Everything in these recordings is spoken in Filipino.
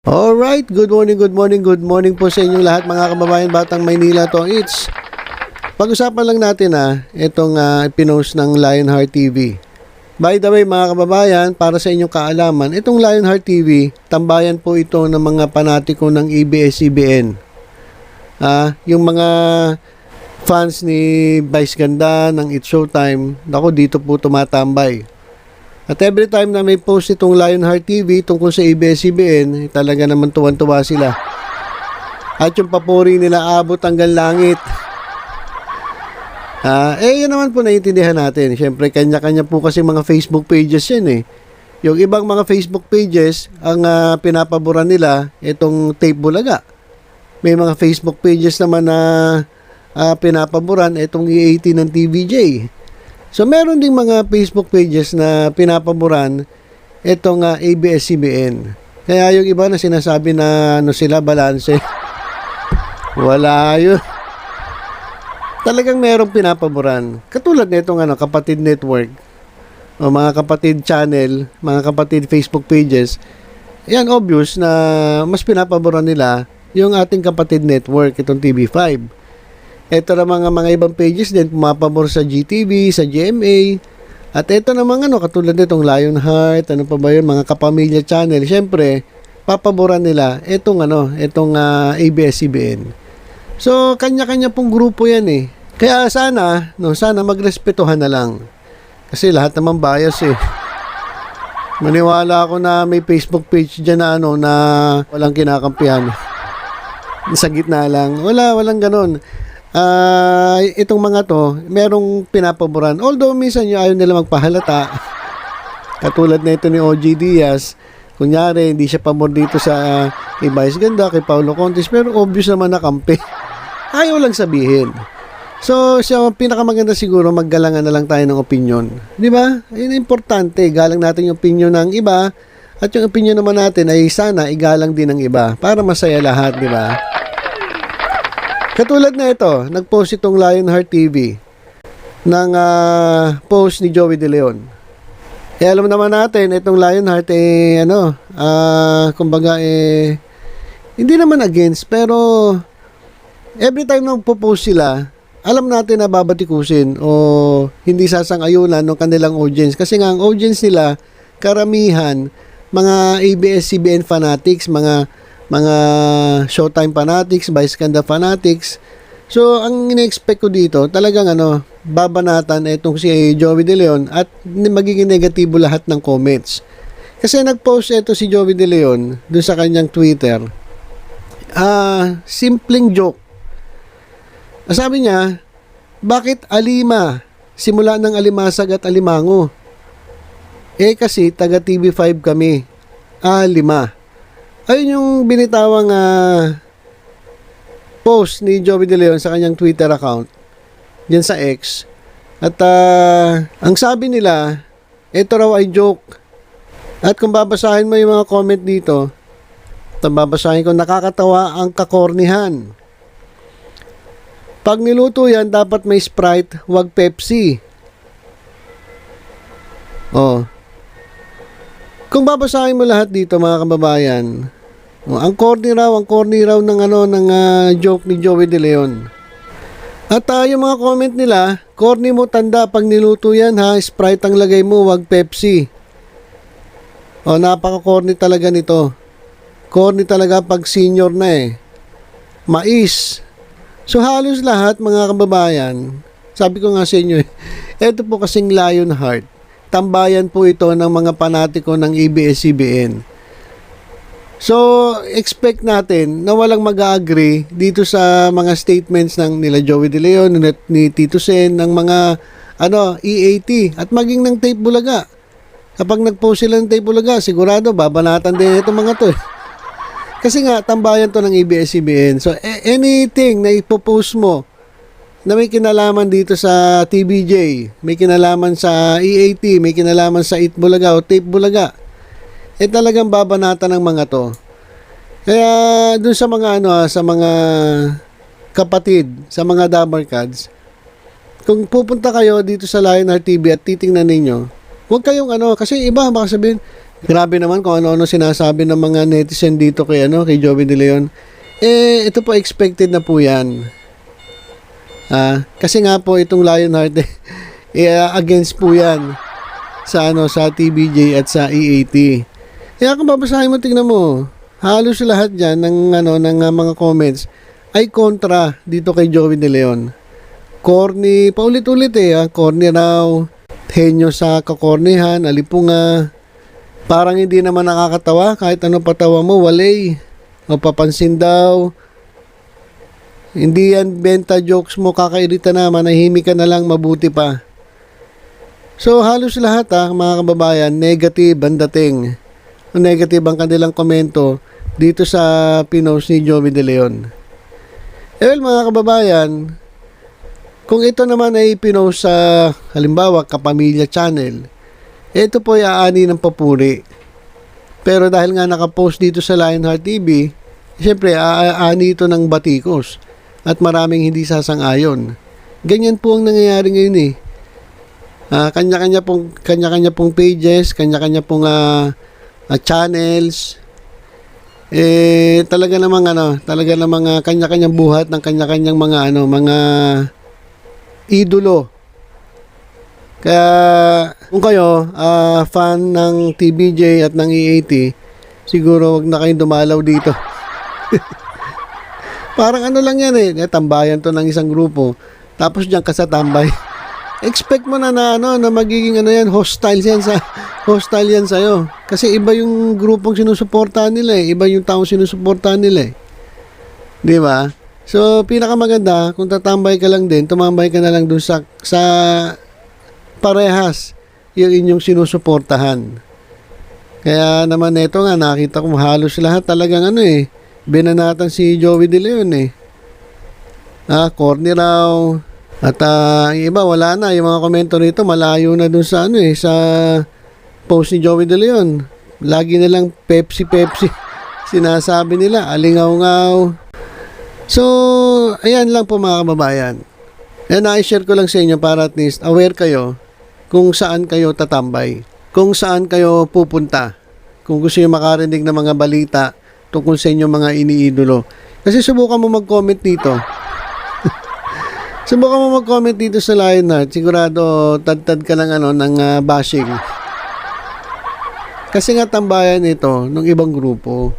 Alright, good morning, good morning, good morning po sa inyong lahat mga kababayan Batang Maynila to. Pag-usapan lang natin itong pinost ng Lionheart TV. By the way mga kababayan, para sa inyong kaalaman, itong Lionheart TV, tambayan po ito ng mga panatiko ng ABS-CBN. Yung mga fans ni Vice Ganda ng It's Showtime, ako dito po tumatambay. At every time na may post itong Lionheart TV tungkol sa ABS-CBN, talaga naman tuwan-tuwa sila. At yung papuri nila abot hanggang langit. Yan naman po naiintindihan natin. Siyempre, kanya-kanya po kasi mga Facebook pages yan . Yung ibang mga Facebook pages, ang pinapaboran nila, itong Tape Bulaga. May mga Facebook pages naman na pinapaboran itong E80 ng TVJ. So, meron ding mga Facebook pages na pinapaboran itong ABS-CBN. Kaya yung iba na sinasabi na sila, balanse. Wala yun. Talagang merong pinapaboran. Katulad na itong Kapatid Network o mga Kapatid Channel, mga Kapatid Facebook pages. Yan, obvious na mas pinapaboran nila yung ating Kapatid Network, itong TV5. Ito na mga ibang pages din, pumapabor sa GTV, sa GMA. At ito namang katulad nitong Lionheart, ano pa ba yun, mga Kapamilya Channel. Siyempre, papaboran nila itong ABS-CBN. So, kanya-kanya pong grupo yan . Kaya sana magrespetuhan na lang. Kasi lahat naman bias . Maniwala ako na may Facebook page dyan na walang kinakampihan. Sa gitna lang. Walang ganon. Itong mga to, merong pinapaboran. Although minsan ayaw nila magpahalata. Katulad na ito ni OG Diaz. Kunyari, hindi siya pamor dito sa kay Vice Ganda, kay Paulo Contes, pero obvious naman na kampi. Ayaw lang sabihin. So, siya pinakamaganda siguro, maggalangan na lang tayo ng opinion. Di ba? Yun importante. Galang natin yung opinion ng iba, at yung opinion naman natin ay sana igalang din ng iba para masaya lahat, di ba? Katulad na ito, nag-post itong Lionheart TV ng post ni Joey De Leon. Alam naman natin, itong Lionheart kumbaga hindi naman against, pero every time na magpo-post sila, alam natin na babatikusin o hindi sasang-ayunan ng kanilang audience. Kasi nga ang audience nila, karamihan, mga ABS-CBN fanatics, mga Showtime fanatics, Vice Ganda fanatics. So, ang ine-expect ko dito, talagang babanatan itong si Joey De Leon at magiging negatibo lahat ng comments. Kasi nag-post ito si Joey De Leon dun sa kanyang Twitter. Simpleng joke. Sabi niya, bakit Alima? Simula ng Alimasag at Alimango. Kasi taga TV5 kami. Lima. Ayun yung binitawang post ni Joey De Leon sa kanyang Twitter account diyan sa X. At ang sabi nila, ito raw ay joke. At kung babasahin mo yung mga comment dito, babasahin ko, nakakatawa ang kakornihan. Pag niluto yan, dapat may Sprite, wag Pepsi. Kung babasahin mo lahat dito mga kababayan, ang corny raw ng joke ni Joey De Leon. At yung mga comment nila, corny mo, tanda, pag niluto yan Sprite ang lagay mo, wag Pepsi. Napaka-corny talaga nito. Corny talaga pag senior na Mais. So halos lahat mga kababayan, sabi ko nga sa inyo, ito po kasing Lionheart. Tambayan po ito ng mga panatiko ng ABS-CBN. So, expect natin na walang mag-agree dito sa mga statements ng nila Joey De Leon, ni Tito Sen, ng mga E80 at maging ng Tape Bulaga. Kapag nag-post sila ng Tape Bulaga, sigurado babanatan din itong mga to. Kasi nga, tambayan to ng ABS-CBN. So, anything na ipopost mo na may kinalaman dito sa TVJ, may kinalaman sa E80, may kinalaman sa It Bulaga o Tape Bulaga, talagang babanatan ng mga to. Kaya dun sa mga sa mga kapatid, sa mga Damarcads, kung pupunta kayo dito sa Lionheart TV at titingnan ninyo, huwag kayong kasi iba baka sabihin, Grabe naman kung ano-ano sinasabi ng mga netizen dito kay Joey De Leon. Ito po expected na po 'yan. Kasi nga po itong Lionheart against po 'yan sa TBJ at sa EAT. Kaya kung babasahin mo, tingnan mo, halos lahat diyan ng mga comments ay kontra dito kay Joey De Leon. Corny, paulit-ulit corny raw, henyo sa kakornihan, alipunga. Parang hindi naman nakakatawa, kahit ano patawa mo, walay. Mapapansin daw. Hindi yan benta jokes mo, kakairita na, manahimik ka na lang, mabuti pa. So halos lahat mga kababayan, negative ang dating. Negative ang kanilang komento dito sa pinost ni Joey De Leon. Well, mga kababayan, kung ito naman ay pinost sa halimbawa Kapamilya Channel, ito po ay aani ng papuri. Pero dahil nga nakapost dito sa Lionheart TV, siyempre aani ito ng batikos at maraming hindi sasang-ayon. Ganyan po ang nangyayari ngayon kanya-kanya pong pages, kanya-kanya pong channels. Talaga namang kanya-kanyang buhat ng kanya-kanyang mga idolo. Kaya kung kayo fan ng TBJ at ng EAT, siguro wag na kayong dumalaw dito. Parang lang yan tambayan to ng isang grupo, tapos diyan ka sa tambay. Expect mo na magiging hostile yan sa'yo. Kasi iba yung grupong sinusuportahan nila iba yung taong sinusuportahan nila Di ba? So, pinakamaganda, kung tatambay ka lang din, tumambay ka na lang dun sa parehas yung inyong sinusuportahan. Kaya naman ito nga, nakita ko halos lahat talagang binanatan si Joey De Leon corny raw. At yung iba, wala na. Yung mga komento rito, malayo na dun sa sa post ni Joey De Leon. Lagi na lang Pepsi. Sinasabi nila, alingaw-ngaw. So, ayan lang po mga kababayan. Na-share ko lang sa inyo para at least aware kayo kung saan kayo tatambay, kung saan kayo pupunta, kung gusto nyo makarinig ng mga balita tungkol sa inyong mga iniidolo. Kasi subukan mo mag-comment dito. Subukan mo mag-comment dito sa Lionheart. Sigurado tad-tad ka ng bashing. Kasi nga tambayan ito ng ibang grupo.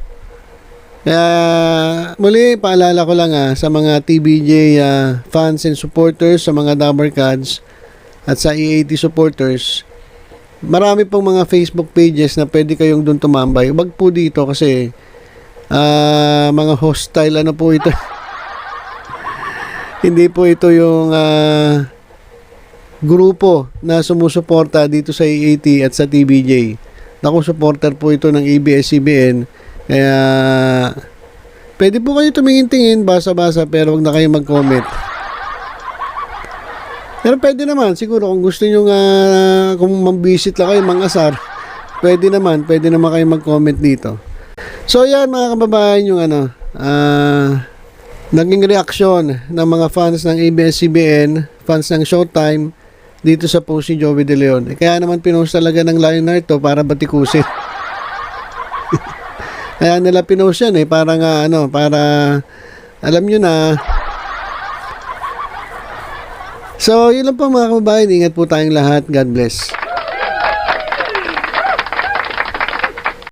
Kaya muli paalala ko lang sa mga TBJ fans and supporters, sa mga Dabarkads at sa EAT supporters, marami pong mga Facebook pages na pwede kayong doon tumambay. Wag po dito kasi mga hostile po ito. Hindi po ito yung grupo na sumusuporta dito sa EAT at sa TBJ. Naku, supporter po ito ng ABS-CBN. Kaya pwede po kayo tumingin-tingin, basa-basa, pero wag na kayo mag-comment. Pero pwede naman, siguro kung gusto nyo kung mambisit lang kayo, mangasar, pwede naman kayo mag-comment dito. So yan mga kababayan, yung naging reaksyon ng mga fans ng ABS-CBN, fans ng Showtime, dito sa post ni Joey De Leon. Kaya naman pinost talaga ng Lionheart to para batikusin. Kaya nila pinost yan para para alam nyo na. So, yun lang po mga kababayan. Ingat po tayong lahat. God bless.